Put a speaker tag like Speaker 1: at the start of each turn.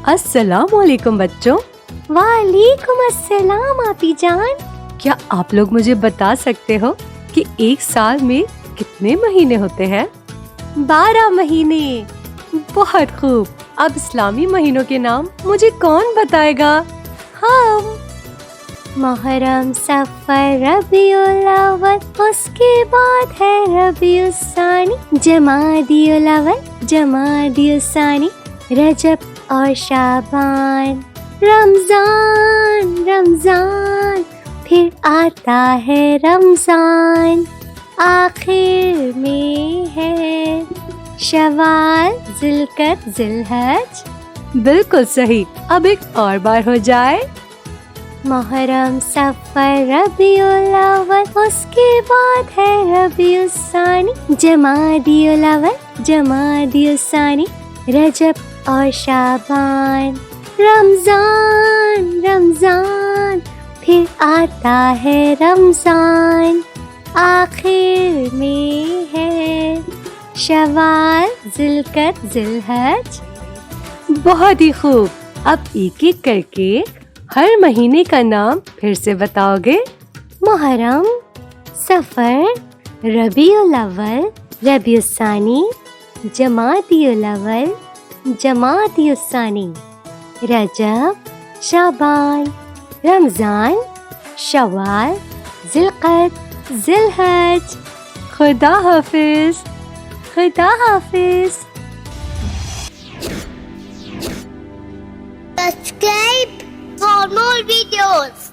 Speaker 1: अस्सलाम वालेकुम बच्चों।
Speaker 2: वालेकुम अस्सलाम आपी जान।
Speaker 1: क्या आप लोग मुझे बता सकते हो कि एक साल में कितने महीने होते हैं?
Speaker 2: 12 महीने।
Speaker 1: बहुत खूब। अब इस्लामी महीनों के नाम मुझे कौन बताएगा?
Speaker 2: हम। मुहर्रम, सफर, रबीउल अव्वल, उसके बाद है रबीउल सानी, जमादियुल अव्वल, जमादियुल सानी, रजब और शाबान, रमजान, रमजान, फिर आता है रमजान, आखिर में है शवाल, जिलकद, जिलहज।
Speaker 1: बिल्कुल सही। अब एक और बार हो जाए।
Speaker 2: मुहर्रम, सफर, रबीउल अव्वल, उसके बाद है रबीउल सानी, जमादियुल अव्वल, जमादियुल सानी, रजब और शाबान, रमजान, रमजान, फिर आता है रमजान, आखिर में है शवाल, जिलकद, जिलहज।
Speaker 1: बहुत ही खूब। अब एक एक करके हर महीने का नाम फिर से बताओगे?
Speaker 2: मुहर्रम, सफर, रबीउल अव्वल, रबीउल सानी, जमादियुल अव्वल, जमादियुल सानी, रजब, शाबान, रमजान, शवाल, जिलकद, जिलहज।
Speaker 1: खुदा हाफिज।
Speaker 2: खुदा हाफिज।
Speaker 3: Subscribe for more videos.